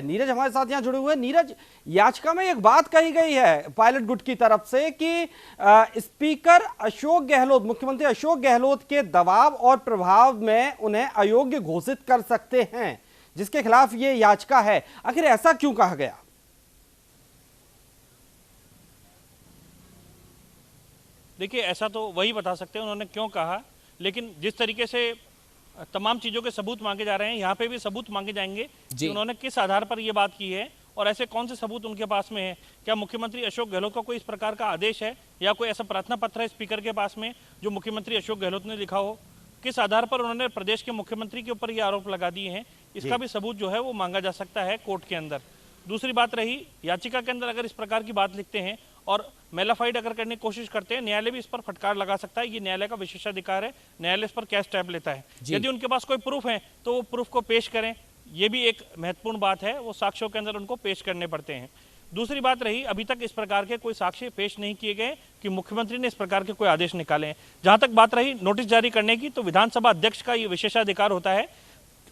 नीरज हमारे साथ यहां जुड़े हुए हैं। नीरज, याचिका में एक बात कही गई है पायलट गुट की तरफ से कि स्पीकर अशोक गहलोत, मुख्यमंत्री अशोक गहलोत के दबाव और प्रभाव में उन्हें अयोग्य घोषित कर सकते हैं, जिसके खिलाफ ये याचिका है। आखिर ऐसा क्यों कहा गया? देखिए, ऐसा तो वही बता सकते हैं उन्होंने क्यों कहा, लेकिन जिस तरीके से तमाम चीज़ों के सबूत मांगे जा रहे हैं, यहाँ पे भी सबूत मांगे जाएंगे कि उन्होंने किस आधार पर ये बात की है और ऐसे कौन से सबूत उनके पास में है। क्या मुख्यमंत्री अशोक गहलोत का कोई इस प्रकार का आदेश है या कोई ऐसा प्रार्थना पत्र है स्पीकर के पास में जो मुख्यमंत्री अशोक गहलोत ने लिखा हो? किस आधार पर उन्होंने प्रदेश के मुख्यमंत्री के ऊपर ये आरोप लगा दिए हैं, इसका भी सबूत जो है वो मांगा जा सकता है कोर्ट के अंदर। दूसरी बात रही, याचिका के अंदर अगर इस प्रकार की बात लिखते हैं और मेलाफाइड अगर करने की कोशिश करते हैं, न्यायालय भी इस पर फटकार लगा सकता है। ये न्यायालय का विशेषाधिकार है, न्यायालय इस पर क्या स्टेप लेता है। यदि उनके पास कोई प्रूफ है तो वो प्रूफ को पेश करें, ये भी एक महत्वपूर्ण बात है, वो साक्ष्यों के अंदर उनको पेश करने पड़ते हैं। दूसरी बात रही, अभी तक इस प्रकार के कोई साक्ष्य पेश नहीं किए गए कि मुख्यमंत्री ने इस प्रकार के कोई आदेश निकाले हैं। जहां तक बात रही नोटिस जारी करने की, तो विधानसभा अध्यक्ष का ये विशेषाधिकार होता है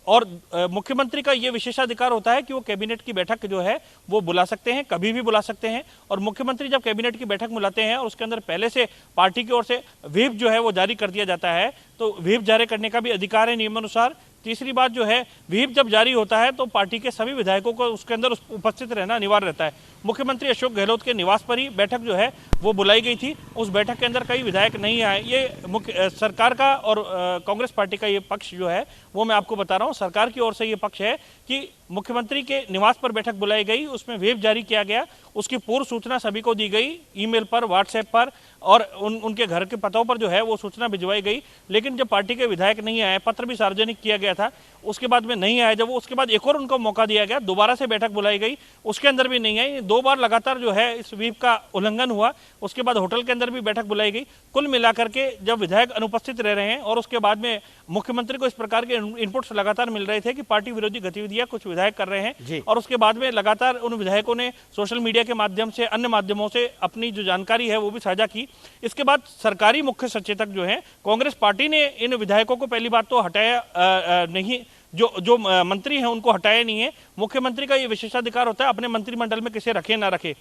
और मुख्यमंत्री का ये विशेषाधिकार होता है कि वो कैबिनेट की बैठक जो है वो बुला सकते हैं, कभी भी बुला सकते हैं। और मुख्यमंत्री जब कैबिनेट की बैठक बुलाते हैं और उसके अंदर पहले से पार्टी की ओर से व्हिप जो है वो जारी कर दिया जाता है, तो व्हिप जारी करने का भी अधिकार है नियमानुसार। तीसरी बात जो है, व्हिप जब जारी होता है तो पार्टी के सभी विधायकों को उसके अंदर उपस्थित रहना अनिवार्य रहता है। मुख्यमंत्री अशोक गहलोत के निवास पर ही बैठक जो है वो बुलाई गई थी। उस बैठक के अंदर कई विधायक नहीं आए। ये सरकार का और कांग्रेस पार्टी का ये पक्ष जो है वो मैं आपको बता रहा हूँ। सरकार की ओर से ये पक्ष है कि मुख्यमंत्री के निवास पर बैठक बुलाई गई, उसमें व्हिप जारी किया गया, उसकी पूर्व सूचना सभी को दी गई, ईमेल पर, व्हाट्सएप पर और उनके घर के पतों पर जो है वो सूचना भिजवाई गई। लेकिन जब पार्टी के विधायक नहीं आए, पत्र भी सार्वजनिक किया गया था, उसके बाद में नहीं आए। जब वो उसके बाद एक और उनको मौका दिया गया, दोबारा से बैठक बुलाई गई, उसके अंदर भी नहीं आई। 2 बार लगातार जो है इस व्हिप का उल्लंघन हुआ। उसके बाद होटल के अंदर भी बैठक बुलाई गई। कुल मिलाकर के जब विधायक अनुपस्थित रह रहे हैं और उसके बाद में मुख्यमंत्री को इस प्रकार के इनपुट्स लगातार मिल रहे थे कि पार्टी विरोधी गतिविधियां कुछ विधायक कर रहे हैं, और उसके बाद में लगातार उन विधायकों ने सोशल मीडिया के माध्यम से, अन्य माध्यमों से अपनी जो जानकारी है वो भी साझा की। इसके बाद सरकारी मुख्य सचेतक जो है कांग्रेस पार्टी ने इन विधायकों को पहली बात तो हटाया नहीं, जो मंत्री हैं उनको हटाया नहीं है। मुख्यमंत्री का ये विशेषाधिकार होता है अपने मंत्रिमंडल में किसे रखे ना रखे।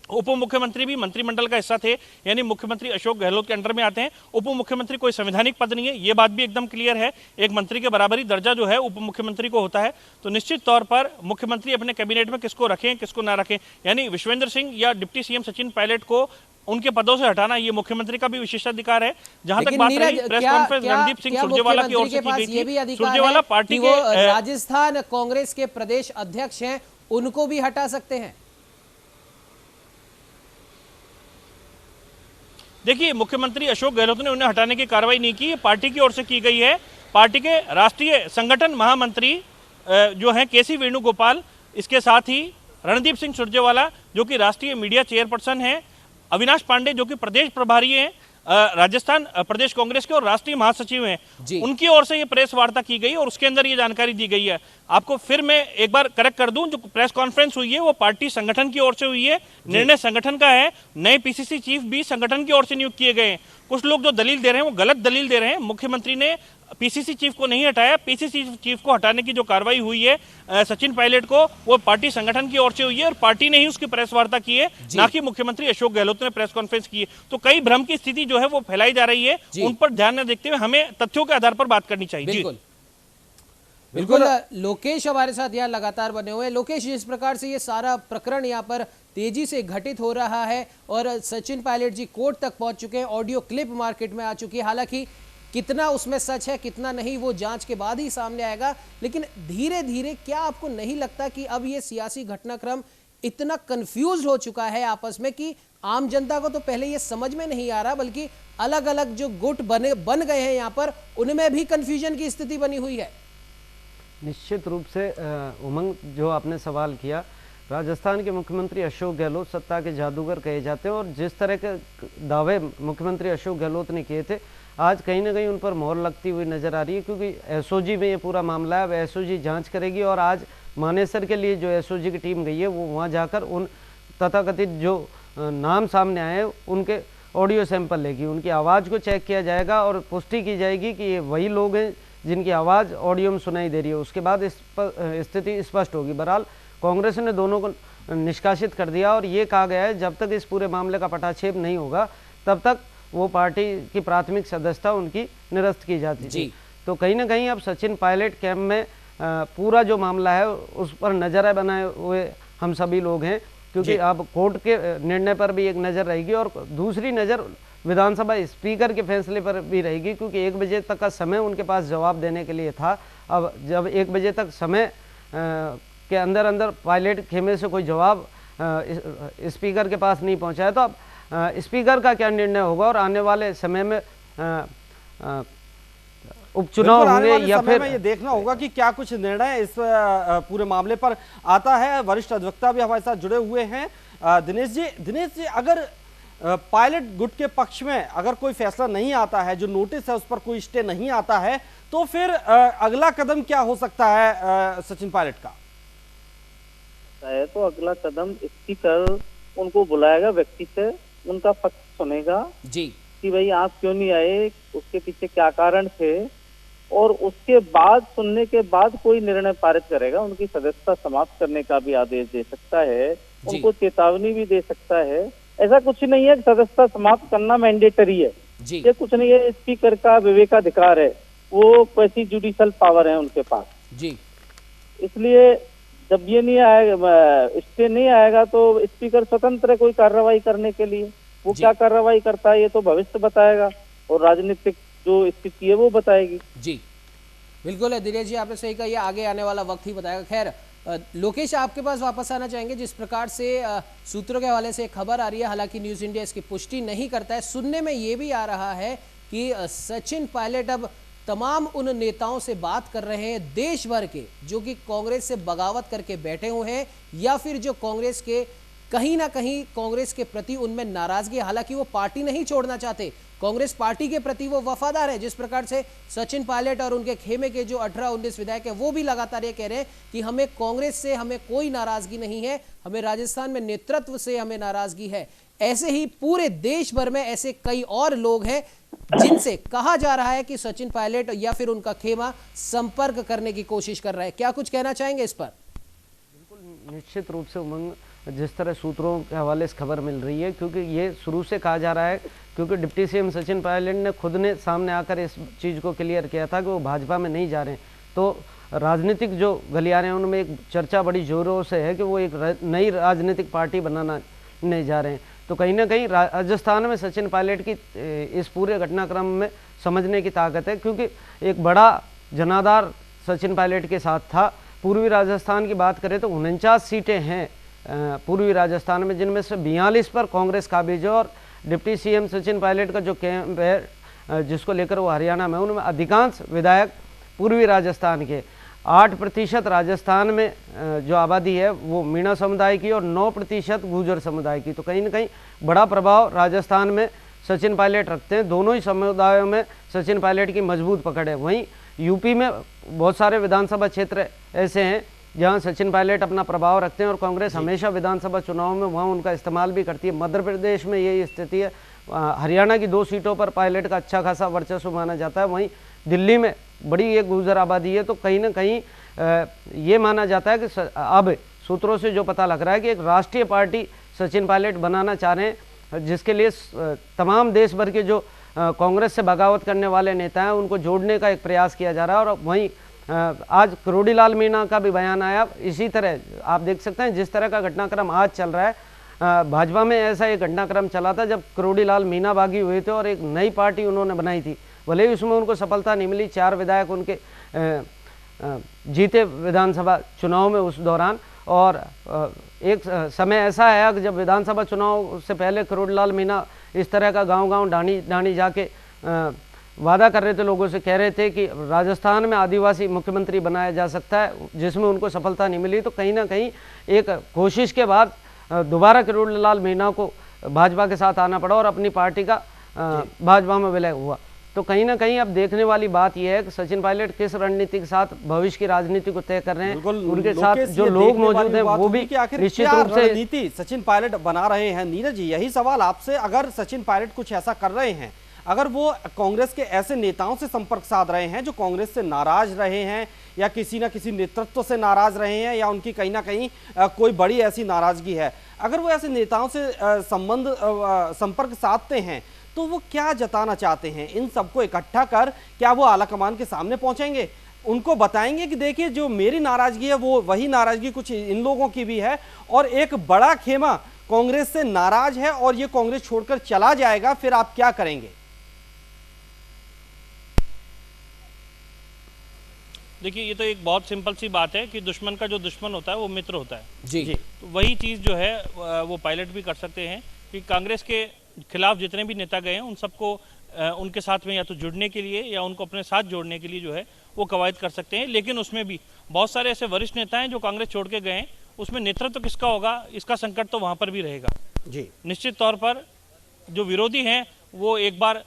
उप मुख्यमंत्री भी मंत्रिमंडल का हिस्सा थे, यानी मुख्यमंत्री अशोक गहलोत के अंडर में आते हैं। उप मुख्यमंत्री कोई संवैधानिक पद नहीं है, ये बात भी एकदम क्लियर है। एक मंत्री के बराबरी दर्जा जो है उप मुख्यमंत्री को होता है। तो निश्चित तौर पर मुख्यमंत्री अपने कैबिनेट में किसको रखें किसको ना रखें, यानी विश्वेंद्र सिंह या डिप्टी सीएम सचिन पायलट को उनके पदों से हटाना ये मुख्यमंत्री का भी विशेषाधिकार है। जहां तक बात रही प्रेस कॉन्फ्रेंस रणदीप सिंह सुरजेवाला की ओर से की गई थी, सुरजेवाला पार्टी के राजस्थान कांग्रेस के प्रदेश अध्यक्ष हैं, उनको भी हटा सकते हैं। देखिए, मुख्यमंत्री अशोक गहलोत ने उन्हें हटाने की कार्रवाई नहीं की, पार्टी की ओर से की गई है। पार्टी के राष्ट्रीय संगठन महामंत्री जो हैं केसी वेणुगोपाल, इसके साथ ही रणदीप सिंह सुरजेवाला जो कि राष्ट्रीय मीडिया चेयरपर्सन हैं, अविनाश पांडे जो कि प्रदेश प्रभारी हैं राजस्थान प्रदेश कांग्रेस के और राष्ट्रीय महासचिव हैं, उनकी ओर से ये प्रेस वार्ता की गई और उसके अंदर ये जानकारी दी गई है। आपको फिर मैं एक बार करेक्ट कर दूं, जो प्रेस कॉन्फ्रेंस हुई है वो पार्टी संगठन की ओर से हुई है, निर्णय संगठन का है। नए पीसीसी चीफ भी संगठन की ओर से नियुक्त किए गए हैं। कुछ लोग जो दलील दे रहे हैं वो गलत दलील दे रहे हैं। मुख्यमंत्री ने पीसीसी चीफ को नहीं हटाया, पीसीसी चीफ को हटाने की जो कार्रवाई हुई है सचिन पायलट को, वो पार्टी संगठन की ओर से हुई है और पार्टी ने ही उसकी प्रेस वार्ता की है, ना कि मुख्यमंत्री अशोक गहलोत ने प्रेस कॉन्फ्रेंस की है। तो कई भ्रम की स्थिति जो है वो फैलाई जा रही है, उन पर ध्यान न देखते हुए हमें तथ्यों के आधार पर बात करनी चाहिए। बिल्कुल लोकेश हमारे साथ यहाँ लगातार बने हुए हैं। लोकेश, जिस प्रकार से ये सारा प्रकरण यहाँ पर तेजी से घटित हो रहा है और सचिन पायलट जी कोर्ट तक पहुंच चुके हैं, ऑडियो क्लिप मार्केट में आ चुकी है, हालांकि कितना उसमें सच है कितना नहीं वो जांच के बाद ही सामने आएगा, लेकिन धीरे धीरे क्या आपको नहीं लगता कि अब ये सियासी घटनाक्रम इतना कंफ्यूज हो चुका है आपस में कि आम जनता को तो पहले ये समझ में नहीं आ रहा, बल्कि अलग अलग जो गुट बन गए हैं यहाँ पर, उनमें भी कंफ्यूजन की स्थिति बनी हुई है? निश्चित रूप से उमंग, जो आपने सवाल किया, राजस्थान के मुख्यमंत्री अशोक गहलोत सत्ता के जादूगर कहे जाते हैं और जिस तरह के दावे मुख्यमंत्री अशोक गहलोत ने किए थे, आज कहीं ना कहीं उन पर मोहर लगती हुई नजर आ रही है, क्योंकि एसओजी में ये पूरा मामला है। अब एसओजी जांच करेगी और आज मानेसर के लिए जो एसओजी की टीम गई है वो वहाँ जाकर उन तथाकथित जो नाम सामने आए उनके ऑडियो सैंपल लेगी, उनकी आवाज़ को चेक किया जाएगा और पुष्टि की जाएगी कि ये वही लोग हैं जिनकी आवाज़ ऑडियो में सुनाई दे रही है। उसके बाद इस पर स्थिति स्पष्ट होगी। बहरहाल कांग्रेस ने दोनों को निष्कासित कर दिया और ये कहा गया है जब तक इस पूरे मामले का पटाक्षेप नहीं होगा तब तक वो पार्टी की प्राथमिक सदस्यता उनकी निरस्त की जाती थी। तो कहीं ना कहीं अब सचिन पायलट कैंप में पूरा जो मामला है उस पर नजर बनाए हुए हम सभी लोग हैं, क्योंकि अब कोर्ट के निर्णय पर भी एक नज़र रहेगी और दूसरी नज़र विधानसभा स्पीकर के फैसले पर भी रहेगी, क्योंकि 1 बजे तक का समय उनके पास जवाब देने के लिए था। अब जब 1 बजे तक समय के अंदर अंदर पायलट खेमे से कोई जवाब स्पीकर के पास नहीं पहुंचा है, तो अब स्पीकर का क्या निर्णय होगा और आने वाले समय में उपचुनाव होंगे या फिर ये देखना होगा कि क्या कुछ निर्णय इस पूरे मामले पर आता है। वरिष्ठ अधिवक्ता भी हमारे साथ जुड़े हुए हैं। दिनेश जी, अगर पायलट गुट के पक्ष में अगर कोई फैसला नहीं आता है, जो नोटिस है उस पर कोई स्टे नहीं आता है, तो फिर अगला कदम क्या हो सकता है सचिन पायलट का? तो अगला कदम स्पीकर उनको बुलाएगा, व्यक्ति से उनका पक्ष सुनेगा जी कि भाई आप क्यों नहीं आए, उसके पीछे क्या कारण थे, और उसके बाद सुनने के बाद कोई निर्णय पारित करेगा। उनकी सदस्यता समाप्त करने का भी आदेश दे सकता है, उनको चेतावनी भी दे सकता है। ऐसा कुछ नहीं है, सदस्यता समाप्त करना मैंडेटरी है, ये कुछ नहीं है, स्पीकर का विवेकाधिकार है, वो कैसी जुडिशियल पावर है उनके पास जी। इसलिए जब ये नहीं आएगा, स्टे नहीं आएगा, तो स्पीकर स्वतंत्र है कोई कार्रवाई करने के लिए। वो क्या कार्रवाई करता है ये तो भविष्य बताएगा और राजनीतिक जो स्थिति है वो बताएगी। जी बिल्कुल है दिनेश जी, आपने सही कहा, ये आगे आने वाला वक्त ही बताएगा। खैर लोकेश, आपके पास वापस आना चाहेंगे। जिस प्रकार से सूत्रों के हवाले से एक खबर आ रही है, हालांकि न्यूज इंडिया इसकी पुष्टि नहीं करता है, सुनने में ये भी आ रहा है कि सचिन पायलट अब तमाम उन नेताओं से बात कर रहे हैं देश भर के जो कि कांग्रेस से बगावत करके बैठे हुए हैं या फिर जो कांग्रेस के कहीं ना कहीं कांग्रेस के प्रति उनमें नाराजगी, हालांकि वो पार्टी नहीं छोड़ना चाहते, कांग्रेस पार्टी के प्रति वो वफादार है। जिस प्रकार से सचिन पायलट और उनके खेमे के जो 18-19 विधायक हैं वो भी लगातार ये कह रहे हैं कि हमें कांग्रेस से हमें कोई नाराजगी नहीं है, हमें राजस्थान में नेतृत्व से हमें नाराजगी है। ऐसे ही पूरे देश भर में ऐसे कई और लोग हैं जिनसे कहा जा रहा है कि सचिन पायलट या फिर उनका खेमा संपर्क करने की कोशिश कर रहा है। क्या कुछ कहना चाहेंगे इस पर? बिल्कुल निश्चित रूप से उमंग, जिस तरह सूत्रों के हवाले से खबर मिल रही है, क्योंकि ये शुरू से कहा जा रहा है, क्योंकि डिप्टी सीएम सचिन पायलट ने खुद ने सामने आकर इस चीज़ को क्लियर किया था कि वो भाजपा में नहीं जा रहे हैं। तो राजनीतिक जो गलियारे हैं उनमें एक चर्चा बड़ी जोरों से है कि वो एक नई राजनीतिक पार्टी बनाना नहीं जा रहे हैं। तो कहीं ना कहीं राजस्थान में सचिन पायलट की इस पूरे घटनाक्रम में समझने की ताकत है, क्योंकि एक बड़ा जनाधार सचिन पायलट के साथ था। पूर्वी राजस्थान की बात करें तो 49 सीटें हैं पूर्वी राजस्थान में, जिनमें से 42 पर कांग्रेस काबिज है और डिप्टी सीएम सचिन पायलट का जो कैंप है जिसको लेकर वो हरियाणा में, उनमें अधिकांश विधायक पूर्वी राजस्थान के। 8% राजस्थान में जो आबादी है वो मीणा समुदाय की और 9% गुर्जर समुदाय की। तो कहीं ना कहीं बड़ा प्रभाव राजस्थान में सचिन पायलट रखते हैं। दोनों ही समुदायों में सचिन पायलट की मजबूत पकड़ है। वहीं यूपी में बहुत सारे विधानसभा क्षेत्र ऐसे हैं जहां सचिन पायलट अपना प्रभाव रखते हैं और कांग्रेस हमेशा विधानसभा चुनाव में वहां उनका इस्तेमाल भी करती है। मध्य प्रदेश में यही स्थिति है। हरियाणा की 2 सीटों पर पायलट का अच्छा खासा वर्चस्व माना जाता है। वहीं दिल्ली में बड़ी एक गुर्जर आबादी है। तो कहीं ना कहीं ये माना जाता है कि अब सूत्रों से जो पता लग रहा है कि एक राष्ट्रीय पार्टी सचिन पायलट बनाना चाह रहे हैं, जिसके लिए तमाम देश भर के जो कांग्रेस से बगावत करने वाले नेता हैं उनको जोड़ने का एक प्रयास किया जा रहा है। और वहीं आज करोड़ीलाल मीणा का भी बयान आया। इसी तरह आप देख सकते हैं जिस तरह का घटनाक्रम आज चल रहा है, भाजपा में ऐसा एक घटनाक्रम चला था जब करोड़ीलाल मीणा बागी हुए थे और एक नई पार्टी उन्होंने बनाई थी। भले ही उसमें उनको सफलता नहीं मिली, 4 विधायक उनके जीते विधानसभा चुनाव में उस दौरान। और एक समय ऐसा आया कि जब विधानसभा चुनाव से पहले करोड़ीलाल मीणा इस तरह का गांव-गांव ढाणी जाके वादा कर रहे थे, लोगों से कह रहे थे कि राजस्थान में आदिवासी मुख्यमंत्री बनाया जा सकता है, जिसमें उनको सफलता नहीं मिली। तो कहीं ना कहीं एक कोशिश के बाद दोबारा करोड़ीलाल मीणा को भाजपा के साथ आना पड़ा और अपनी पार्टी का भाजपा में विलय हुआ। तो कहीं ना कहीं अब देखने वाली बात यह है कि सचिन पायलट किस रणनीति के साथ भविष्य की राजनीति को तय कर रहे हैं। उनके साथ जो लोग मौजूद हैं वो भी निश्चित रूप से रणनीति सचिन पायलट बना रहे हैं। नीरज जी, यही सवाल आपसे, अगर सचिन पायलट कुछ ऐसा कर रहे हैं, अगर वो कांग्रेस के ऐसे नेताओं से संपर्क साध रहे हैं जो कांग्रेस से नाराज रहे हैं या किसी ना किसी नेतृत्व से नाराज रहे हैं या उनकी कहीं ना कहीं कोई बड़ी ऐसी नाराजगी है, अगर वो ऐसे नेताओं से संपर्क साधते हैं तो वो क्या जताना चाहते हैं? इन सबको इकट्ठा कर क्या वो आलाकमान के सामने पहुंचेंगे, उनको बताएंगे कि देखिए जो मेरी नाराजगी है वो वही नाराजगी कुछ इन लोगों की भी है और एक बड़ा खेमा कांग्रेस से नाराज है और ये कांग्रेस छोड़कर चला जाएगा, फिर आप क्या करेंगे? देखिए, ये तो एक बहुत सिंपल सी बात है कि दुश्मन का जो दुश्मन होता है वो मित्र होता है। जी तो वही चीज़ जो है वो पायलट भी कर सकते हैं कि कांग्रेस के खिलाफ जितने भी नेता गए हैं उन सबको उनके साथ में या तो जुड़ने के लिए या उनको अपने साथ जोड़ने के लिए जो है वो कवायद कर सकते हैं। लेकिन उसमें भी बहुत सारे ऐसे वरिष्ठ नेता हैं जो कांग्रेस छोड़ के गए हैं, उसमें नेतृत्व किसका होगा इसका संकट तो वहाँ पर भी रहेगा। जी, निश्चित तौर पर जो विरोधी हैं वो एक बार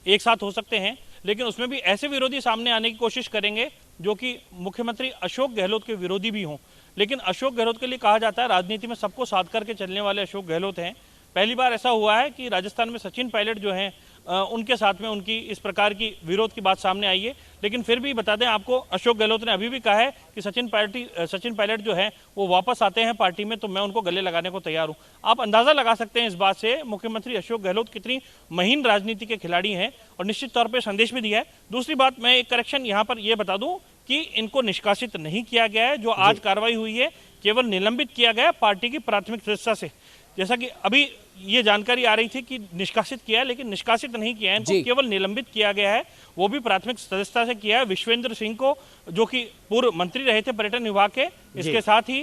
एक साथ हो सकते हैं, लेकिन उसमें भी ऐसे विरोधी सामने आने की कोशिश करेंगे जो कि मुख्यमंत्री अशोक गहलोत के विरोधी भी हों। लेकिन अशोक गहलोत के लिए कहा जाता है राजनीति में सबको साथ करके चलने वाले अशोक गहलोत हैं। पहली बार ऐसा हुआ है कि राजस्थान में सचिन पायलट जो हैं उनके साथ में उनकी इस प्रकार की विरोध की बात सामने आई है। लेकिन फिर भी बता दें आपको, अशोक गहलोत ने अभी भी कहा है कि सचिन पायलट जो है वो वापस आते हैं पार्टी में तो मैं उनको गले लगाने को तैयार हूं। आप अंदाजा लगा सकते हैं इस बात से मुख्यमंत्री अशोक गहलोत कितनी महीन राजनीति के खिलाड़ी हैं और निश्चित तौर पर संदेश भी दिया है। दूसरी बात, मैं एक करेक्शन यहाँ पर यह बता दूं कि इनको निष्कासित नहीं किया गया है। जो आज कार्रवाई हुई है केवल निलंबित किया गया पार्टी की प्राथमिक सदस्यता से। जैसा कि अभी ये जानकारी आ रही थी कि निष्कासित किया है, लेकिन निष्कासित नहीं किया है, इनको केवल निलंबित किया गया है, वो भी प्राथमिक सदस्यता से किया है। विश्वेंद्र सिंह को, जो कि पूर्व मंत्री रहे थे पर्यटन विभाग के, इसके साथ ही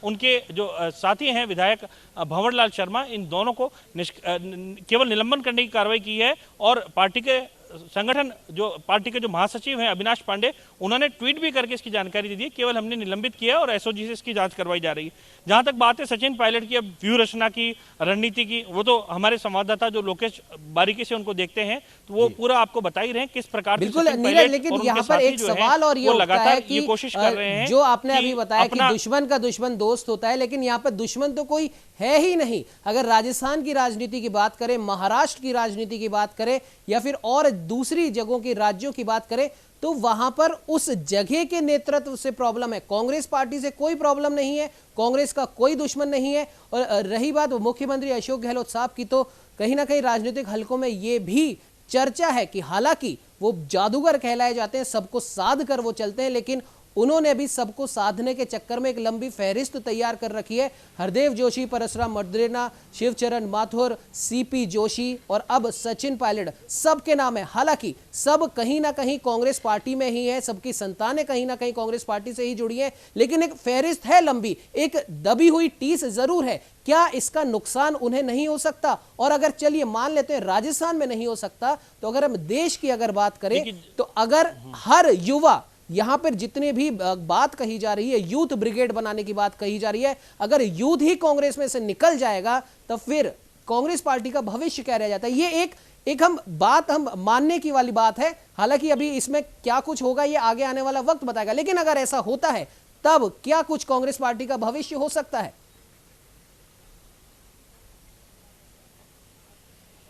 उनके जो साथी हैं विधायक भंवरलाल शर्मा, इन दोनों को केवल निलंबन करने की कार्रवाई की है। और पार्टी के संगठन जो पार्टी के जो महासचिव हैं अविनाश पांडे, उन्होंने ट्वीट भी करके इसकी जानकारी दी, केवल हमने निलंबित किया और एसओजी से इसकी जांच करवाई जा रही है। जहां तक बात है सचिन पायलट की अब व्यूह रचना की, रणनीति की, वो तो हमारे संवाददाता जो लोकेश बारीकी से उनको देखते हैं तो वो पूरा आपको बता ही रहे हैं किस प्रकार। बिल्कुल नीरज, लेकिन यहाँ पर एक सवाल और ये उठता है कि कोशिश कर रहे हैं, जो आपने अभी बताया कि दुश्मन का दुश्मन दोस्त होता है, लेकिन यहाँ पर दुश्मन तो कोई है ही नहीं। अगर राजस्थान की राजनीति की बात करें, महाराष्ट्र की राजनीति की बात करें या फिर और दूसरी जगहों की राज्यों की बात करें तो वहां पर उस जगह के नेतृत्व से प्रॉब्लम है। कांग्रेस पार्टी से कोई प्रॉब्लम नहीं है, कांग्रेस का कोई दुश्मन नहीं है। और रही बात मुख्यमंत्री अशोक गहलोत साहब की, तो कहीं ना कहीं राजनीतिक हलकों में यह भी चर्चा है कि हालांकि वो जादूगर कहलाए जाते हैं, सबको साध कर वो चलते हैं, लेकिन उन्होंने भी सबको साधने के चक्कर में एक लंबी फहरिस्त तैयार कर रखी है। हरदेव जोशी, परसराम मर्देना, शिवचरण माथुर, सीपी जोशी और अब सचिन पायलट, सबके नाम है। हालांकि सब कहीं ना कहीं कांग्रेस पार्टी में ही है, सबकी संतानें कहीं ना कहीं कांग्रेस पार्टी से ही जुड़ी हैं, लेकिन एक फहरिस्त है लंबी, एक दबी हुई टीस जरूर है। क्या इसका नुकसान उन्हें नहीं हो सकता? और अगर चलिए मान लेते हैं राजस्थान में नहीं हो सकता, तो अगर हम देश की अगर बात करें तो अगर हर युवा, यहां पर जितने भी बात कही जा रही है, यूथ ब्रिगेड बनाने की बात कही जा रही है, अगर यूथ ही कांग्रेस में से निकल जाएगा तो फिर कांग्रेस पार्टी का भविष्य क्या रह जाता है? ये एक हम मानने की वाली बात है। हालांकि अभी इसमें क्या कुछ होगा ये आगे आने वाला वक्त बताएगा, लेकिन अगर ऐसा होता है तब क्या कुछ कांग्रेस पार्टी का भविष्य हो सकता है?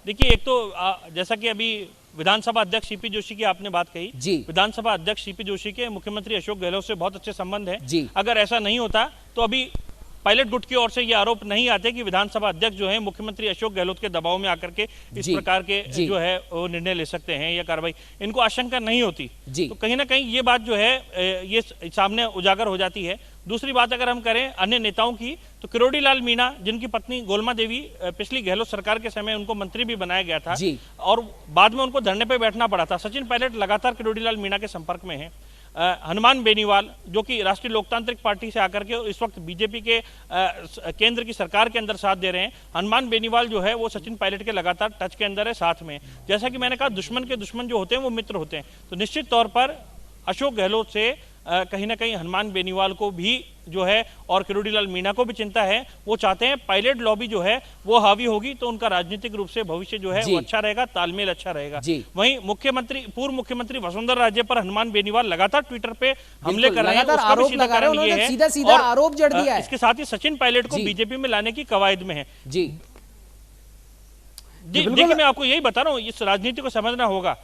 देखिए, एक तो जैसा कि अभी विधानसभा अध्यक्ष सीपी जोशी की आपने बात कही जी, विधानसभा अध्यक्ष सीपी जोशी के मुख्यमंत्री अशोक गहलोत से बहुत अच्छे संबंध है जी। अगर ऐसा नहीं होता तो अभी पायलट गुट की ओर से ये आरोप नहीं आते कि विधानसभा अध्यक्ष जो है मुख्यमंत्री अशोक गहलोत के दबाव में आकर के इस प्रकार के जो है वो निर्णय ले सकते हैं या कार्रवाई, इनको आशंका नहीं होती। तो कहीं ना कहीं ये बात जो है ये सामने उजागर हो जाती है। दूसरी बात अगर हम करें अन्य नेताओं की, तो किरोड़ी लाल मीणा, जिनकी पत्नी गोलमा देवी पिछली गहलोत सरकार के समय उनको मंत्री भी बनाया गया था और बाद में उनको धरने पर बैठना पड़ा था। सचिन पायलट लगातार किरोड़ी लाल मीणा के संपर्क में है। हनुमान बेनीवाल, जो कि राष्ट्रीय लोकतांत्रिक पार्टी से आकर के इस वक्त बीजेपी के केंद्र की सरकार के अंदर साथ दे रहे हैं, हनुमान बेनीवाल जो है वो सचिन पायलट के लगातार टच के अंदर है, साथ में। जैसा कि मैंने कहा, दुश्मन के दुश्मन जो होते हैं वो मित्र होते हैं। तो निश्चित तौर पर अशोक गहलोत से कहीं ना कहीं हनुमान बेनीवाल को भी जो है और किरोड़ी लाल मीणा को भी चिंता है। वो चाहते हैं पायलट लॉबी जो है वो हावी होगी तो उनका राजनीतिक रूप से भविष्य जो है वो अच्छा रहेगा, तालमेल अच्छा रहेगा। वहीं पूर्व मुख्यमंत्री वसुंधरा राजे पर हनुमान बेनीवाल लगातार ट्विटर पे हमले कर रहे हैं, उसका भी सीधा कारण ये है, सीधा आरोप जड़ दिया है। इसके साथ ही सचिन पायलट को बीजेपी में लाने की कवायद में है। जी देखिए मैं आपको यही बता रहा हूँ, इस राजनीति को समझना होगा।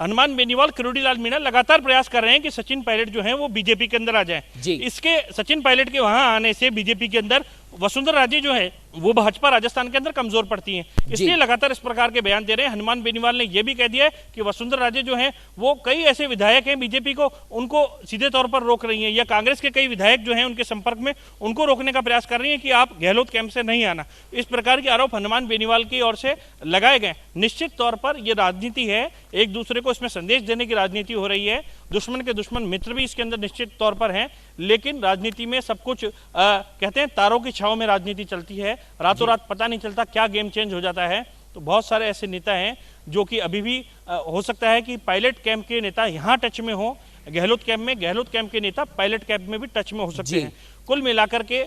हनुमान बेनीवाल, किरोड़ीलाल मीणा लगातार प्रयास कर रहे हैं कि सचिन पायलट जो हैं वो बीजेपी के अंदर आ जाएं। इसके सचिन पायलट के वहां आने से बीजेपी के अंदर वसुंधरा राजे जो है वो भाजपा राजस्थान के अंदर कमजोर पड़ती हैं, इसलिए लगातार इस प्रकार के बयान दे रहे हैं। हनुमान बेनीवाल ने यह भी कह दिया है कि वसुंधरा राजे जो हैं वो कई ऐसे विधायक हैं बीजेपी को उनको सीधे तौर पर रोक रही हैं, या कांग्रेस के कई विधायक जो हैं उनके संपर्क में उनको रोकने का प्रयास कर रही हैं कि आप गहलोत कैंप से नहीं आना। इस प्रकार के आरोप हनुमान बेनीवाल की ओर से लगाए गए। निश्चित तौर पर यह राजनीति है, एक दूसरे को इसमें संदेश देने की राजनीति हो रही है। दुश्मन के दुश्मन मित्र भी इसके अंदर निश्चित तौर पर हैं, लेकिन राजनीति में सब कुछ कहते हैं तारों की छांव में राजनीति चलती है, रातों रात पता नहीं चलता क्या गेम चेंज हो जाता है। तो बहुत सारे ऐसे नेता हैं जो कि अभी भी हो सकता है कि पायलट कैंप के नेता यहाँ टच में हो, गहलोत कैंप के नेता पायलट कैंप में भी टच में हो सकते हैं। कुल मिलाकर के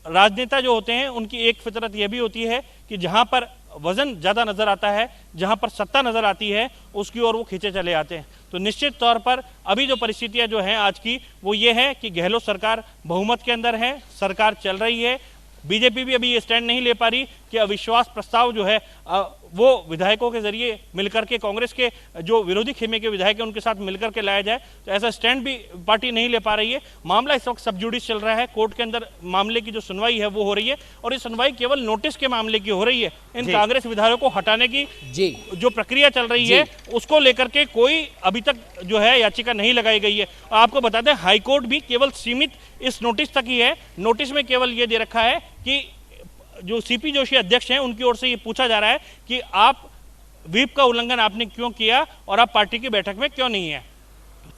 राजनेता जो होते हैं उनकी एक फितरत यह भी होती है कि जहां पर वजन ज्यादा नजर आता है, जहां पर सत्ता नजर आती है, उसकी ओर वो खींचे चले आते हैं। तो निश्चित तौर पर अभी जो परिस्थितियां जो हैं आज की वो ये है कि गहलोत सरकार बहुमत के अंदर है, सरकार चल रही है। बीजेपी भी अभी ये स्टैंड नहीं ले पा रही कि अविश्वास प्रस्ताव जो है वो विधायकों के जरिए मिलकर के कांग्रेस के जो विरोधी खेमे के विधायक हैं उनके साथ मिलकर के लाया जाए, तो ऐसा स्टैंड भी पार्टी नहीं ले पा रही है। मामला इस वक्त सब जुडिस चल रहा है, कोर्ट के अंदर मामले की जो सुनवाई है वो हो रही है, और ये सुनवाई केवल नोटिस के मामले की हो रही है। इन कांग्रेस विधायकों को हटाने की जो प्रक्रिया चल रही है उसको लेकर के कोई अभी तक जो है याचिका नहीं लगाई गई है। आपको बता दें हाईकोर्ट भी केवल सीमित इस नोटिस तक ही है। नोटिस में केवल ये दे रखा है कि जो सीपी जोशी अध्यक्ष हैं उनकी ओर से ये पूछा जा रहा है कि आप व्हिप का उल्लंघन आपने क्यों किया और आप पार्टी की बैठक में क्यों नहीं है,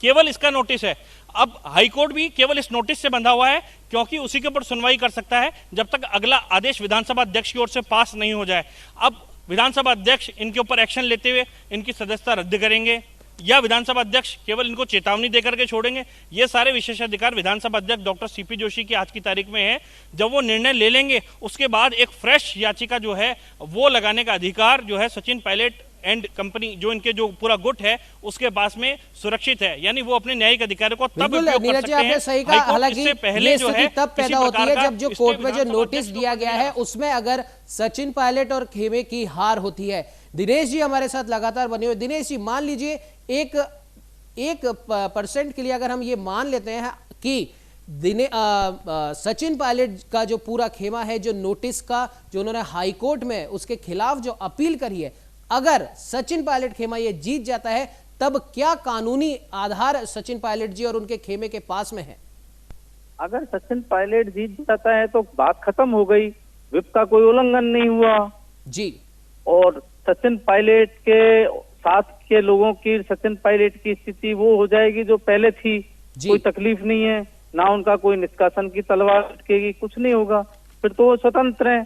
केवल इसका नोटिस है। अब हाईकोर्ट भी केवल इस नोटिस से बंधा हुआ है, क्योंकि उसी के ऊपर सुनवाई कर सकता है जब तक अगला आदेश विधानसभा अध्यक्ष की ओर से पास नहीं हो जाए। अब विधानसभा अध्यक्ष इनके ऊपर एक्शन लेते हुए इनकी सदस्यता रद्द करेंगे या विधानसभा अध्यक्ष केवल इनको चेतावनी देकर के छोड़ेंगे, ये सारे विशेषाधिकार विधानसभा अध्यक्ष डॉक्टर सीपी जोशी की आज की तारीख में है। जब वो निर्णय ले लेंगे उसके बाद एक फ्रेश याचिका जो है वो लगाने का अधिकार जो है सचिन पायलट एंड कंपनी जो इनके जो पूरा गुट है उसके पास में सुरक्षित है, यानी वो अपने न्यायिक अधिकारों को तब उपयोग कर सकते हैं। सही कहा, हालांकि पहले जो है तब पैदा होती है जब जो कोर्ट में जो नोटिस दिया गया है उसमें अगर सचिन पायलट और खेमे की हार होती है। दिनेश जी हमारे साथ लगातार बने हुए। दिनेश जी, मान लीजिए 1% के लिए अगर हम ये मान लेते हैं कि सचिन पायलट का जो पूरा खेमा है, जो नोटिस का जो उन्होंने हाईकोर्ट में उसके खिलाफ जो अपील करी है, अगर सचिन पायलट खेमा ये जीत जाता है तब क्या कानूनी आधार सचिन पायलट जी और उनके खेमे के पास में है? अगर सचिन पायलट जीत जाता है तो बात खत्म हो गई, व्हिप का कोई उल्लंघन नहीं हुआ जी, और सचिन पायलट के साथ के लोगों की, सचिन पायलट की स्थिति वो हो जाएगी जो पहले थी। कोई तकलीफ नहीं है, ना उनका कोई निष्कासन की तलवार लटकेगी, कुछ नहीं होगा, फिर तो वो स्वतंत्र है,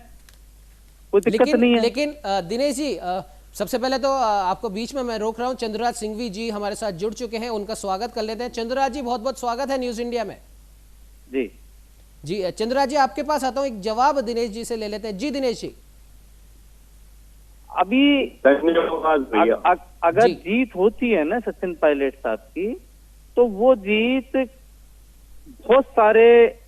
कोई दिक्कत नहीं है। लेकिन दिनेश जी, सबसे पहले तो आपको बीच में मैं रोक रहा हूं, चंद्रराज सिंघवी जी हमारे साथ जुड़ चुके हैं, उनका स्वागत कर लेते हैं। चंद्रराज जी, बहुत बहुत स्वागत है न्यूज इंडिया में। जी चंद्रराज जी, आपके पास आता हूं, एक जवाब दिनेश जी से ले लेते हैं। जी दिनेश जी, अभी अगर जीत होती है ना सचिन पायलट साहब की, तो वो जीत बहुत सारे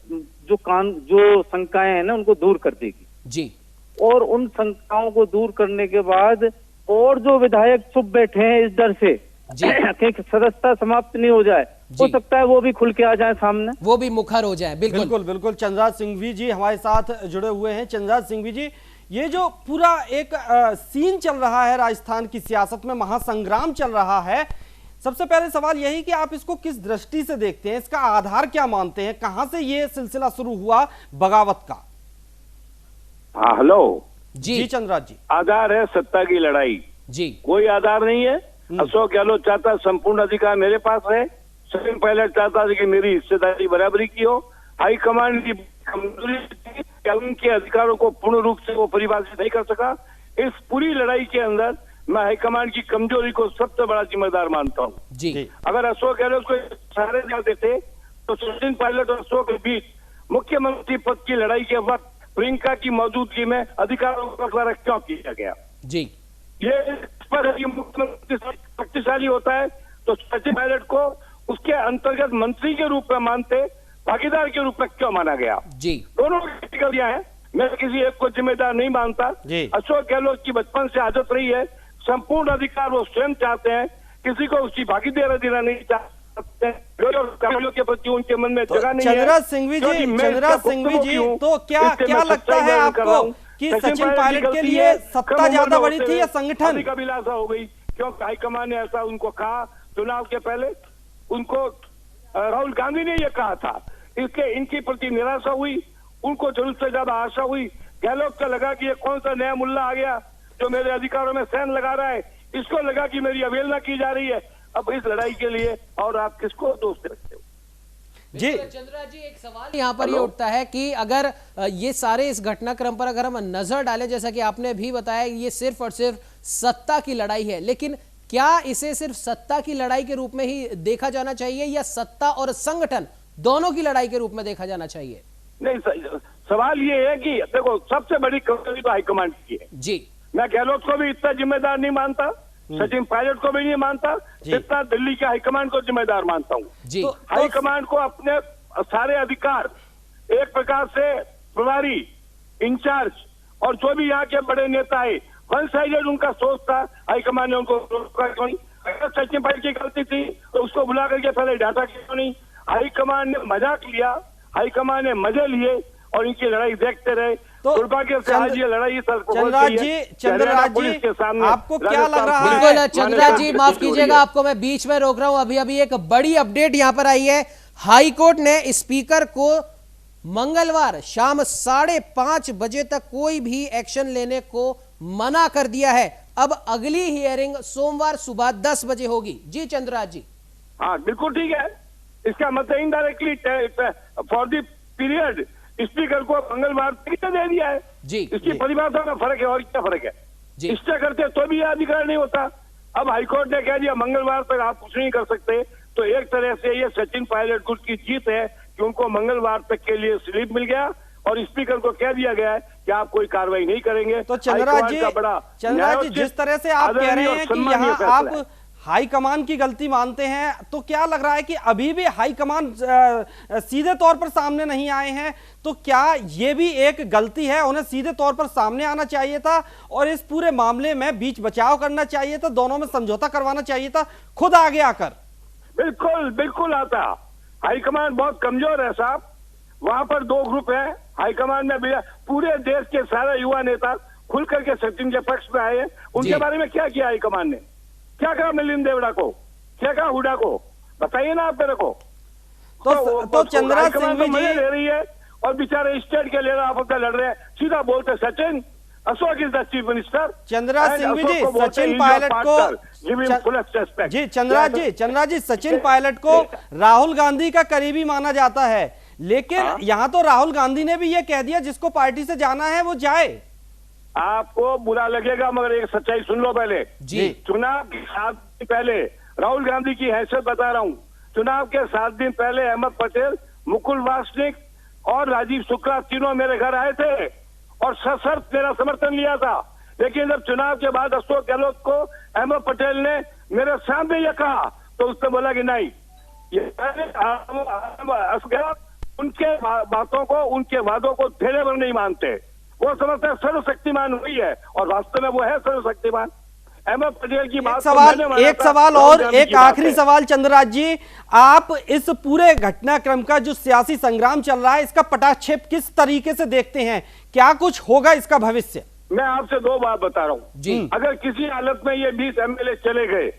जो शंकाएं हैं ना उनको दूर कर देगी जी, और उन शंकाओं को दूर करने के बाद और जो विधायक चुप बैठे हैं इस डर से कि सदस्यता समाप्त नहीं हो जाए, हो सकता है वो भी खुल के आ जाए सामने, वो भी मुखर हो जाए। बिल्कुल चंद्रराज सिंघवी जी हमारे साथ जुड़े हुए हैं। चंद्रराज सिंघवी जी, ये जो पूरा एक सीन चल रहा है राजस्थान की सियासत में, महासंग्राम चल रहा है, सबसे पहले सवाल यही कि आप इसको किस दृष्टि से देखते हैं, इसका आधार क्या मानते हैं, कहां से ये सिलसिला शुरू हुआ बगावत का? हाँ हेलो जी चंद्रराज जी। आधार है सत्ता की लड़ाई जी, कोई आधार नहीं है। अशोक गहलोत चाहता संपूर्ण अधिकार मेरे पास है, सचिन पायलट चाहता कि मेरी हिस्सेदारी बराबरी की हो। हाईकमान की कमजोरी थी, उनके अधिकारों को पूर्ण रूप से वो परिभाषित नहीं कर सका। इस पूरी लड़ाई के अंदर मैं हाईकमान की कमजोरी को सबसे बड़ा जिम्मेदार मानता हूँ जी। अगर अशोक गहलोत को सारे डालते थे तो सचिन पायलट और अशोक के बीच मुख्यमंत्री पद की लड़ाई के वक्त प्रियंका की मौजूदगी में अधिकारों का बंटवारा क्यों किया गया जी? ये इस पर मुख्यमंत्री शक्तिशाली होता है तो सचिन पायलट को उसके अंतर्गत मंत्री के रूप में मानते, भागीदार के रूप में क्यों माना गया जी? दोनों कैटेगरियां हैं, मैं किसी एक को जिम्मेदार नहीं मानता। अशोक गहलोत की बचपन से आदत रही है, संपूर्ण अधिकार वो स्वयं चाहते हैं, किसी को उसकी भागीदारी देना नहीं चाहते, के प्रति उनके मन में जगह नहीं है। चंद्रराज सिंघवी जी, तो क्या लगता है आपको कि सचिन पायलट के लिए सत्ता ज्यादा बड़ी थी या संगठन? का विलासा हो गई, क्योंकि हाईकमान ने ऐसा उनको कहा चुनाव के पहले। उनको राहुल गांधी ने ये कहा था, इसके इनकी प्रति निराशा हुई, उनको जरूरत से ज्यादा आशा हुई। गहलोत को लगा कि ये कौन सा नया मुल्ला आ गया जो मेरे अधिकारों में सहन लगा रहा है, इसको लगा कि मेरी अवहेलना की जा रही है। अब इस लड़ाई के लिए और आप किसको दोष दे रखते हो? जी चंद्रराज जी, एक सवाल यहाँ पर ये उठता है कि अगर ये सारे इस घटनाक्रम पर अगर हम नजर डालें, जैसा कि आपने भी बताया, ये सिर्फ और सिर्फ सत्ता की लड़ाई है, लेकिन क्या इसे सिर्फ सत्ता की लड़ाई के रूप में ही देखा जाना चाहिए या सत्ता और संगठन दोनों की लड़ाई के रूप में देखा जाना चाहिए? नहीं, सवाल ये है कि देखो, सबसे बड़ी कमजोरी तो हाईकमांड की है जी। मैं गहलोत को भी इतना जिम्मेदार नहीं मानता, सचिन पायलट को भी नहीं मानता, जितना दिल्ली के हाईकमांड को जिम्मेदार मानता हूँ। तो हाईकमांड को अपने सारे अधिकार, एक प्रकार से प्रभारी, इंचार्ज और जो भी यहाँ के बड़े नेता है, वन साइडेड उनका सोच था। हाईकमांड ने उनको रोका क्यों नहीं? अगर सचिन पायलट की गलती थी तो उसको बुला करके पहले डाटा क्यों नहीं? हाईकमांड ने मजाक लिया, हाईकमांड ने मजे लिए और इनकी लड़ाई देखते रहे। तो दुर्भाग्य से आज ये लड़ाई चंद्रराज जी आपको क्या लग रहा है? बिल्कुल चंद्रराज जी, माफ कीजिएगा, आपको मैं बीच में रोक रहा हूं। अभी एक बड़ी अपडेट यहां पर आई है। हाईकोर्ट ने स्पीकर को मंगलवार शाम 5:30 बजे तक कोई भी एक्शन लेने को मना कर दिया है। अब अगली हियरिंग सोमवार सुबह 10 बजे होगी। जी चंद्रराज जी। हाँ बिल्कुल ठीक है। इसका मतलब indirectly for the period speaker को मंगलवार तक दे दिया है जी। इसकी परिभाषा में फर्क है और क्या फर्क है? इससे करते तो भी यह अधिकार नहीं होता। अब हाईकोर्ट ने कह दिया मंगलवार तक आप कुछ नहीं कर सकते, तो एक तरह से ये सचिन पायलट गुट की जीत है कि उनको मंगलवार तक के लिए स्लिप मिल गया और स्पीकर को कह दिया गया है कि आप कोई कार्रवाई नहीं करेंगे। तो चंद्रराज जी, जिस तरह से आप कह रहे हैं कि यहाँ आप हाईकमान की गलती मानते हैं, तो क्या लग रहा है कि अभी भी हाईकमान सीधे तौर पर सामने नहीं आए हैं? तो क्या ये भी एक गलती है? उन्हें सीधे तौर पर सामने आना चाहिए था और इस पूरे मामले में बीच बचाव करना चाहिए था, दोनों में समझौता करवाना चाहिए था, खुद आगे आकर। बिल्कुल बिल्कुल आता। हाईकमान बहुत कमजोर है साहब। वहां पर दो ग्रुप है हाईकमान में। पूरे देश के सारे युवा नेता खुल करके सचिन के पक्ष में आए। उनके बारे में क्या किया हाईकमान ने? क्या कहा मिलिंद देवड़ा को? क्या कहा हुडा को? बताइए ना आप मेरे को। तो चंद्रराज सिंघवी जी ले रही है और बेचारे स्टेट के लीडर आपस में लड़ रहे हैं। सीधा बोलते Sachin, Ashok is the chief minister. Chandraraj Singhvi ji, Sachin Pilot को जी चंद्रराज जी सचिन पायलट को राहुल गांधी का करीबी माना जाता है, लेकिन यहाँ तो राहुल गांधी ने भी ये कह दिया जिसको पार्टी से जाना है वो जाए। आपको बुरा लगेगा मगर एक सच्चाई सुन लो पहले जी। चुनाव के 7 दिन पहले, राहुल गांधी की हैसियत बता रहा हूं, चुनाव के 7 दिन पहले अहमद पटेल, मुकुल वासनिक और राजीव शुक्ला तीनों मेरे घर आए थे और सशर्त मेरा समर्थन लिया था। लेकिन जब चुनाव के बाद अशोक गहलोत को अहमद पटेल ने मेरे सामने यह कहा तो उसने बोला कि नहीं, उनके बातों को, उनके वादों को धेरे भर नहीं मानते। वो समझते हैं सर्वशक्तिमान हुई है और वास्तव में वो है सर्वशक्तिमान। अहमद पटेल की बात एक सवाल और एक आखिरी सवाल चंद्रराज जी, आप इस पूरे घटनाक्रम का जो सियासी संग्राम चल रहा है इसका पटाक्षेप किस तरीके से देखते हैं? क्या कुछ होगा इसका भविष्य? मैं आपसे 2 बात बता रहा हूँ जी। अगर किसी हालत में ये 20 MLA चले गए,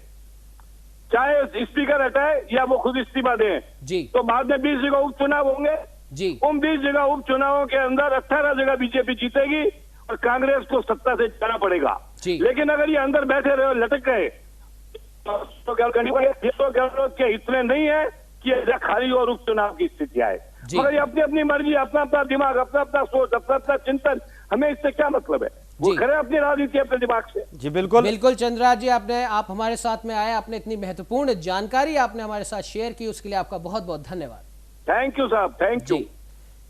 चाहे स्पीकर हटाए या वो खुद इस्तीफा दें जी, तो बाद में 20 जगह उपचुनाव होंगे जी। उन 20 जगह उपचुनावों के अंदर 18 जगह बीजेपी जीतेगी और कांग्रेस को सत्ता से जाना पड़ेगा। लेकिन अगर ये अंदर बैठे रहे और लटक गए तो गहलोत के इतने नहीं है कि खाली और उपचुनाव की स्थिति आए। मगर ये अपनी अपनी मर्जी, अपना अपना दिमाग, अपना अपना सोच, अपना अपना चिंतन, हमें इससे क्या मतलब है? वो करे अपनी राजनीति अपने दिमाग से। जी बिल्कुल बिल्कुल चंद्रराज जी, आप हमारे साथ में आए, आपने इतनी महत्वपूर्ण जानकारी आपने हमारे साथ शेयर की, उसके लिए आपका बहुत बहुत धन्यवाद। थैंक यू साहब, थैंक यू।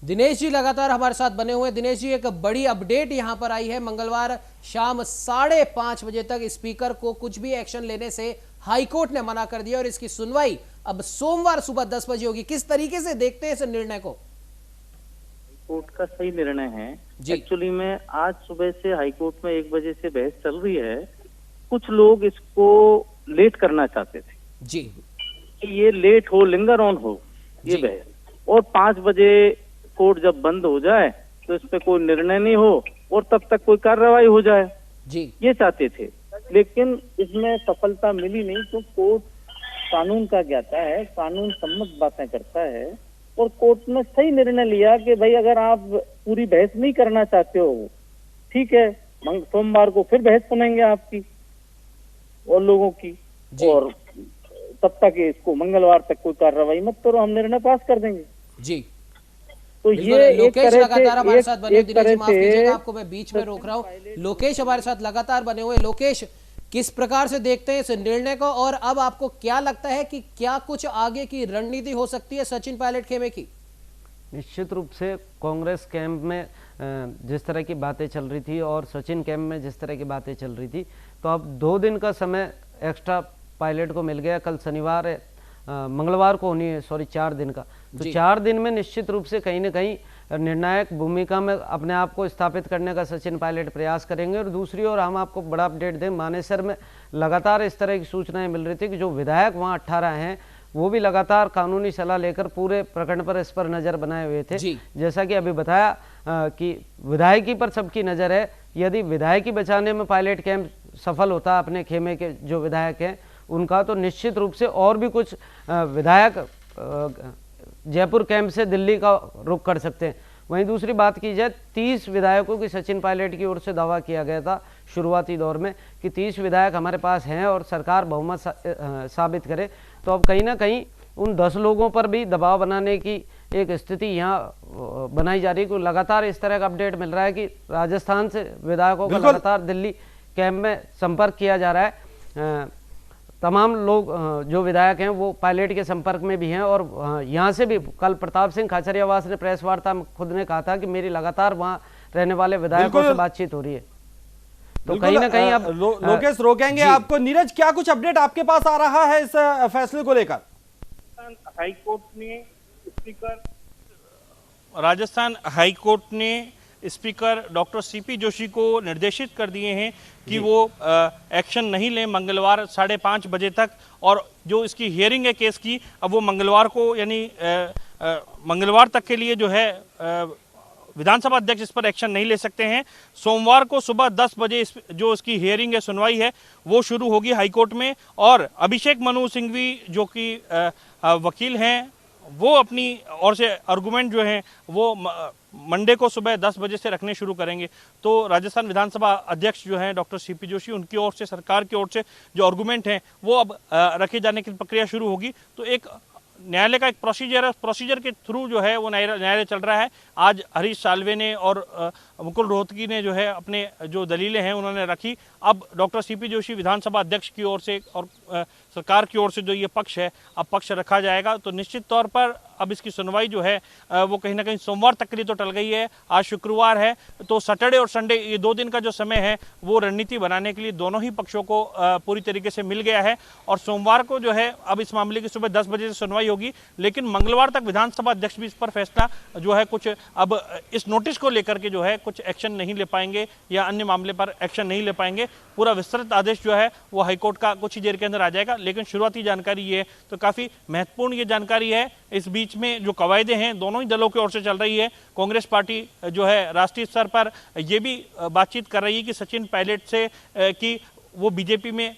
दिनेश जी लगातार हमारे साथ बने हुए। दिनेश जी, एक बड़ी अपडेट यहां पर आई है। मंगलवार शाम 5:30 बजे तक स्पीकर को कुछ भी एक्शन लेने से हाईकोर्ट ने मना कर दिया और इसकी सुनवाई अब सोमवार सुबह 10 बजे होगी। किस तरीके से देखते हैं इस निर्णय को? कोर्ट का सही निर्णय है। एक्चुअली में आज सुबह से हाईकोर्ट में 1 बजे से बहस चल रही है। कुछ लोग इसको लेट करना चाहते थे जी, कि ये लेट हो, लिंगर ऑन हो ये बहस, और 5 बजे कोर्ट जब बंद हो जाए तो इस पे कोई निर्णय नहीं हो और तब तक कोई कार्रवाई हो जाए जी, ये चाहते थे। लेकिन इसमें सफलता मिली नहीं, तो कोर्ट कानून का ज्ञाता है, कानून सम्मत बातें करता है, और कोर्ट ने सही निर्णय लिया कि भाई अगर आप पूरी बहस नहीं करना चाहते हो, ठीक है, सोमवार को फिर बहस सुनेंगे आपकी और लोगों की, और तब तक इसको मंगलवार तक कोई कार्रवाई मत करो, हम निर्णय पास कर देंगे जी। तो ये लोकेश लगातार हमारे साथ बने, दिनेश जी माफ कीजिएगा, आपको मैं बीच में रोक रहा हूँ। लोकेश हमारे साथ लगातार बने हुए। लोकेश, किस प्रकार से देखते हैं इस निर्णय को, और अब आपको क्या लगता है कि क्या कुछ आगे की रणनीति हो सकती है सचिन पायलट खेमे की? निश्चित रूप से कांग्रेस कैंप में जिस तरह की बातें चल रही थी और सचिन कैंप में जिस तरह की बातें चल रही थी, तो अब 2 दिन का समय एक्स्ट्रा पायलट को मिल गया। कल शनिवार है, मंगलवार को होनी है, सॉरी 4 दिन का, तो 4 दिन में निश्चित रूप से कहीं ना कहीं निर्णायक भूमिका में अपने आप को स्थापित करने का सचिन पायलट प्रयास करेंगे। और दूसरी ओर हम आपको बड़ा अपडेट दें, मानेसर में लगातार इस तरह की सूचनाएं मिल रही थी कि जो विधायक वहाँ 18 हैं वो भी लगातार कानूनी सलाह लेकर पूरे प्रकरण पर इस पर नजर बनाए हुए थे। जैसा कि अभी बताया कि विधायकी पर सबकी नजर है। यदि विधायकी बचाने में पायलट कैंप सफल होता अपने खेमे के जो विधायक हैं उनका, तो निश्चित रूप से और भी कुछ विधायक जयपुर कैंप से दिल्ली का रुख कर सकते हैं। वहीं दूसरी बात की जाए, 30 विधायकों की सचिन पायलट की ओर से दावा किया गया था शुरुआती दौर में कि 30 विधायक हमारे पास हैं और सरकार बहुमत साबित करे। तो अब कहीं ना कहीं उन 10 लोगों पर भी दबाव बनाने की एक स्थिति यहाँ बनाई जा रही है। लगातार इस तरह का अपडेट मिल रहा है कि राजस्थान से विधायकों का लगातार दिल्ली कैंप में संपर्क किया जा रहा है। तमाम लोग जो विधायक हैं वो पायलट के संपर्क में भी हैं, और यहाँ से भी कल प्रताप सिंह खाचरियावास ने प्रेस वार्ता में खुद ने कहा था कि मेरी लगातार वहाँ रहने वाले विधायकों से बातचीत हो रही है। तो कहीं ना कहीं अब लोकेश रोकेंगे आपको। नीरज, क्या कुछ अपडेट आपके पास आ रहा है इस फैसले को लेकर? राजस्थान हाईकोर्ट ने स्पीकर डॉक्टर सीपी जोशी को निर्देशित कर दिए हैं कि वो एक्शन नहीं लें मंगलवार 5:30 बजे तक, और जो इसकी हियरिंग है केस की, अब वो मंगलवार को यानी मंगलवार तक के लिए जो है विधानसभा अध्यक्ष इस पर एक्शन नहीं ले सकते हैं। सोमवार को सुबह 10 बजे जो इसकी हियरिंग है, सुनवाई है, वो शुरू होगी हाईकोर्ट में, और अभिषेक मनु सिंघवी जो कि वकील हैं वो अपनी ओर से आर्गुमेंट जो हैं वो मंडे को सुबह 10 बजे से रखने शुरू करेंगे। तो राजस्थान विधानसभा अध्यक्ष जो हैं डॉक्टर सीपी जोशी, उनकी ओर से, सरकार की ओर से जो आर्गुमेंट हैं वो अब रखे जाने की प्रक्रिया शुरू होगी। तो एक न्यायालय का एक प्रोसीजर है, प्रोसीजर के थ्रू जो है वो न्यायालय चल रहा है। आज हरीश साल्वे ने और मुकुल रोहतगी ने जो है अपने जो दलीलें हैं उन्होंने रखी। अब डॉक्टर सीपी जोशी विधानसभा अध्यक्ष की ओर से और सरकार की ओर से जो ये पक्ष है, अब पक्ष रखा जाएगा। तो निश्चित तौर पर अब इसकी सुनवाई जो है वो कहीं ना कहीं सोमवार तक के लिए तो टल गई है। आज शुक्रवार है, तो सैटरडे और संडे ये 2 दिन का जो समय है वो रणनीति बनाने के लिए दोनों ही पक्षों को पूरी तरीके से मिल गया है। और सोमवार को जो है अब इस मामले की सुबह 10 बजे से सुनवाई होगी, लेकिन मंगलवार तक विधानसभा अध्यक्ष भी इस पर फैसला जो है कुछ अब इस नोटिस को लेकर के जो है कुछ एक्शन नहीं ले पाएंगे या अन्य मामले पर एक्शन नहीं ले पाएंगे। पूरा विस्तृत आदेश जो है वो हाईकोर्ट का कुछ ही देर के अंदर आ जाएगा। लेकिन शुरुआती जानकारी ये है, तो काफ़ी महत्वपूर्ण ये जानकारी है। इस बीच में जो कवायदे हैं दोनों ही दलों की ओर से चल रही है। कांग्रेस पार्टी जो है राष्ट्रीय स्तर पर ये भी बातचीत कर रही है कि सचिन पायलट से कि वो बीजेपी में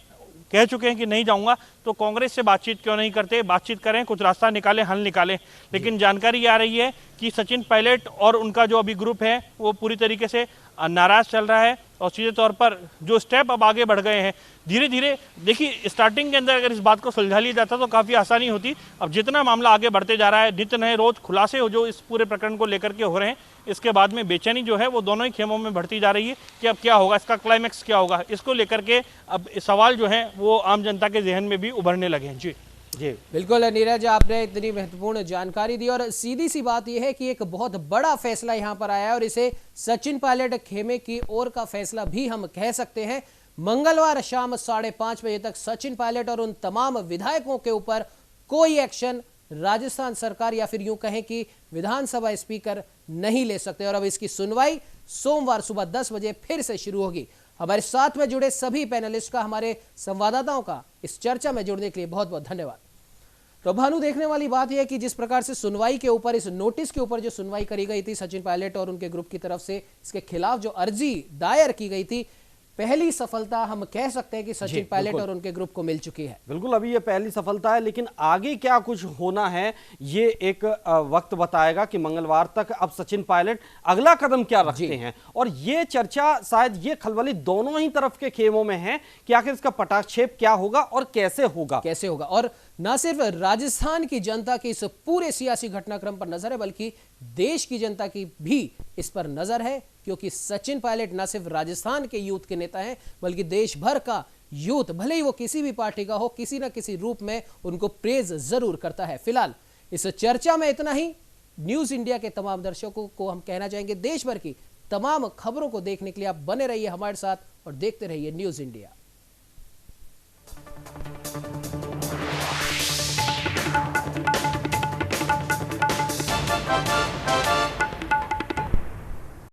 कह चुके हैं कि नहीं जाऊंगा, तो कांग्रेस से बातचीत क्यों नहीं करते, बातचीत करें, कुछ रास्ता निकालें, हल निकालें। लेकिन जानकारी आ रही है कि सचिन पायलट और उनका जो अभी ग्रुप है वो पूरी तरीके से नाराज चल रहा है, और सीधे तौर पर जो स्टेप अब आगे बढ़ गए हैं धीरे धीरे। देखिए, स्टार्टिंग के अंदर अगर इस बात को सुलझा लिया जाता तो काफ़ी आसानी होती। अब जितना मामला आगे बढ़ते जा रहा है, नित्य नए रोज खुलासे हो जो इस पूरे प्रकरण को लेकर के हो रहे हैं, इसके बाद में बेचैनी जो है वो दोनों ही खेमों में बढ़ती जा रही है कि अब क्या होगा, इसका क्लाइमैक्स क्या होगा। इसको लेकर के अब सवाल जो है वो आम जनता के जहन में भी उभरने लगे हैं। जी जी बिल्कुल नीरज, आपने इतनी महत्वपूर्ण जानकारी दी, और सीधी सी बात यह है कि एक बहुत बड़ा फैसला यहां पर आया है, और इसे सचिन पायलट खेमे की ओर का फैसला भी हम कह सकते हैं। मंगलवार शाम 5:30 बजे तक सचिन पायलट और उन तमाम विधायकों के ऊपर कोई एक्शन राजस्थान सरकार या फिर यूं कहें कि विधानसभा स्पीकर नहीं ले सकते। और अब इसकी सुनवाई सोमवार सुबह 10 बजे फिर से शुरू होगी। हमारे साथ में जुड़े सभी पैनलिस्ट का, हमारे संवाददाताओं का इस चर्चा में जुड़ने के लिए बहुत बहुत धन्यवाद। तो भानु, देखने वाली बात यह है कि जिस प्रकार से सुनवाई के ऊपर, इस नोटिस के ऊपर जो सुनवाई करी गई थी सचिन पायलट और उनके ग्रुप की तरफ से, इसके खिलाफ जो अर्जी दायर की गई थी, पहली सफलता हम कह सकते हैं कि सचिन पायलट और उनके ग्रुप को मिल चुकी है। बिल्कुल, अभी ये पहली सफलता है, लेकिन आगे क्या कुछ होना है ये एक वक्त बताएगा कि मंगलवार तक अब सचिन पायलट अगला कदम क्या रखते हैं। और ये चर्चा, शायद ये खलबली दोनों ही तरफ के खेमों में है कि आखिर इसका पटाक्षेप क्या होगा और कैसे होगा। और न सिर्फ राजस्थान की जनता की इस पूरे सियासी घटनाक्रम पर नजर है, बल्कि देश की जनता की भी इस पर नजर है, क्योंकि सचिन पायलट न सिर्फ राजस्थान के यूथ के नेता हैं, बल्कि देश भर का यूथ, भले ही वो किसी भी पार्टी का हो, किसी न किसी रूप में उनको प्रेज जरूर करता है। फिलहाल इस चर्चा में इतना ही। न्यूज इंडिया के तमाम दर्शकों को हम कहना चाहेंगे, देश भर की तमाम खबरों को देखने के लिए आप बने रहिए हमारे साथ और देखते रहिए न्यूज इंडिया।